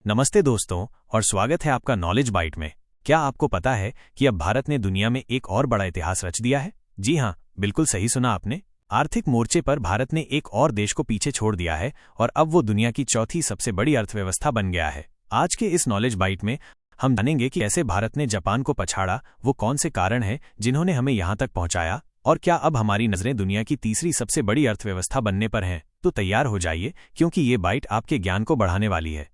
नमस्ते दोस्तों और स्वागत है आपका नॉलेज बाइट में। क्या आपको पता है कि अब भारत ने दुनिया में एक और बड़ा इतिहास रच दिया है? जी हाँ, बिल्कुल सही सुना आपने। आर्थिक मोर्चे पर भारत ने एक और देश को पीछे छोड़ दिया है और अब वो दुनिया की चौथी सबसे बड़ी अर्थव्यवस्था बन गया है। आज के इस नॉलेज बाइट में हम जानेंगे कि कैसे भारत ने जापान को पछाड़ा, वो कौन से कारण हैं जिन्होंने हमें यहाँ तक पहुँचाया, और क्या अब हमारी नजरें दुनिया की तीसरी सबसे बड़ी अर्थव्यवस्था बनने पर हैं। तो तैयार हो जाइए, क्योंकि ये बाइट आपके ज्ञान को बढ़ाने वाली है।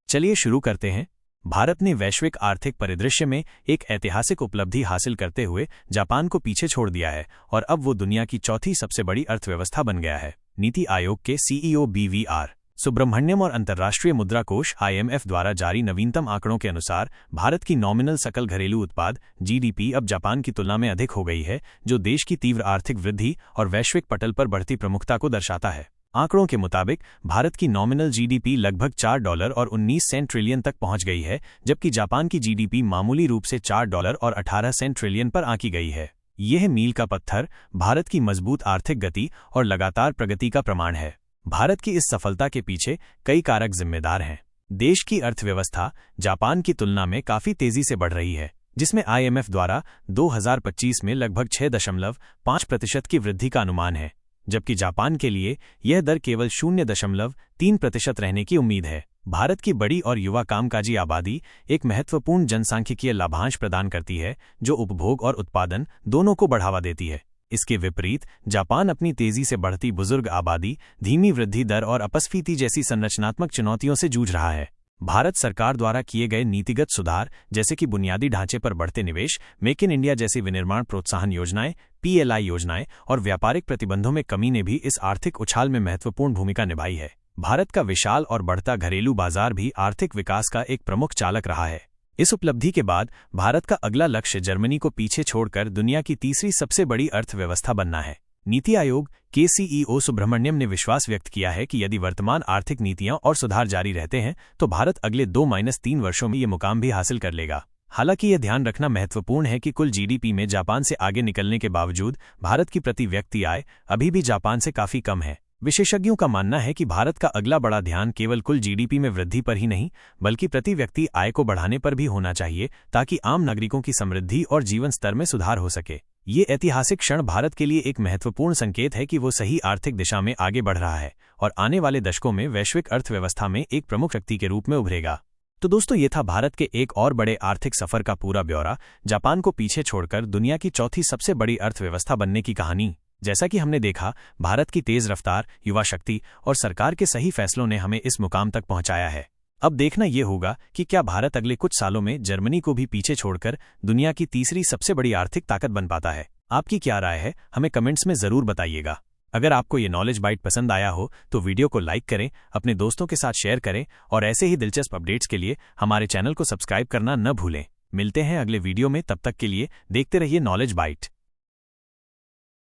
चलिए शुरू करते हैं। भारत ने वैश्विक आर्थिक परिदृश्य में एक ऐतिहासिक उपलब्धि हासिल करते हुए जापान को पीछे छोड़ दिया है और अब वो दुनिया की चौथी सबसे बड़ी अर्थव्यवस्था बन गया है। नीति आयोग के सीईओ बीवी.आर. सुब्रमण्यम और अंतर्राष्ट्रीय मुद्रा कोष IMF द्वारा जारी नवीनतम आंकड़ों के अनुसार भारत की नॉमिनल सकल घरेलू उत्पाद GDP अब जापान की तुलना में अधिक हो गई है, जो देश की तीव्र आर्थिक वृद्धि और वैश्विक पटल पर बढ़ती प्रमुखता को दर्शाता है। आंकड़ों के मुताबिक भारत की नॉमिनल GDP लगभग $4.19 ट्रिलियन तक पहुंच गई है, जबकि जापान की GDP मामूली रूप से $4.18 ट्रिलियन पर आंकी गई है। यह मील का पत्थर भारत की मजबूत आर्थिक गति और लगातार प्रगति का प्रमाण है। भारत की इस सफलता के पीछे कई कारक जिम्मेदार हैं। देश की अर्थव्यवस्था जापान की तुलना में काफी तेजी से बढ़ रही है, जिसमें IMF द्वारा 2025 में लगभग 6.5% की वृद्धि का अनुमान है, जबकि जापान के लिए यह दर केवल 0.3% रहने की उम्मीद है। भारत की बड़ी और युवा कामकाजी आबादी एक महत्वपूर्ण जनसांख्यिकीय लाभांश प्रदान करती है, जो उपभोग और उत्पादन दोनों को बढ़ावा देती है। इसके विपरीत जापान अपनी तेजी से बढ़ती बुजुर्ग आबादी, धीमी वृद्धि दर और अपस्फीति जैसी संरचनात्मक चुनौतियों से जूझ रहा है। भारत सरकार द्वारा किए गए नीतिगत सुधार, जैसे कि बुनियादी ढांचे पर बढ़ते निवेश, मेक इन इंडिया जैसी विनिर्माण प्रोत्साहन योजनाएं, PLI योजनाएं और व्यापारिक प्रतिबंधों में कमी ने भी इस आर्थिक उछाल में महत्वपूर्ण भूमिका निभाई है। भारत का विशाल और बढ़ता घरेलू बाजार भी आर्थिक विकास का एक प्रमुख चालक रहा है। इस उपलब्धि के बाद भारत का अगला लक्ष्य जर्मनी को पीछे छोड़कर दुनिया की तीसरी सबसे बड़ी अर्थव्यवस्था बनना है। नीति आयोग के CEO सुब्रमण्यम ने विश्वास व्यक्त किया है कि यदि वर्तमान आर्थिक नीतियां और सुधार जारी रहते हैं तो भारत अगले 2-3 वर्षों में ये मुकाम भी हासिल कर लेगा। हालांकि यह ध्यान रखना महत्वपूर्ण है कि कुल GDP में जापान से आगे निकलने के बावजूद भारत की प्रति व्यक्ति आय अभी भी जापान से काफी कम है। विशेषज्ञों का मानना है कि भारत का अगला बड़ा ध्यान केवल कुल GDP में वृद्धि पर ही नहीं, बल्कि प्रति व्यक्ति आय को बढ़ाने पर भी होना चाहिए, ताकि आम नागरिकों की समृद्धि और जीवन स्तर में सुधार हो सके। ये ऐतिहासिक क्षण भारत के लिए एक महत्वपूर्ण संकेत है कि वो सही आर्थिक दिशा में आगे बढ़ रहा है और आने वाले दशकों में वैश्विक अर्थव्यवस्था में एक प्रमुख शक्ति के रूप में उभरेगा। तो दोस्तों, ये था भारत के एक और बड़े आर्थिक सफर का पूरा ब्यौरा, जापान को पीछे छोड़कर दुनिया की चौथी सबसे बड़ी अर्थव्यवस्था बनने की कहानी। जैसा कि हमने देखा, भारत की तेज रफ्तार, युवा शक्ति और सरकार के सही फैसलों ने हमें इस मुकाम तक पहुंचाया है। अब देखना यह होगा कि क्या भारत अगले कुछ सालों में जर्मनी को भी पीछे छोड़कर दुनिया की तीसरी सबसे बड़ी आर्थिक ताकत बन पाता है। आपकी क्या राय है, हमें कमेंट्स में जरूर बताइएगा। अगर आपको ये नॉलेज बाइट पसंद आया हो तो वीडियो को लाइक करें, अपने दोस्तों के साथ शेयर करें और ऐसे ही दिलचस्प अपडेट्स के लिए हमारे चैनल को सब्सक्राइब करना न भूलें। मिलते हैं अगले वीडियो में, तब तक के लिए देखते रहिए नॉलेज बाइट।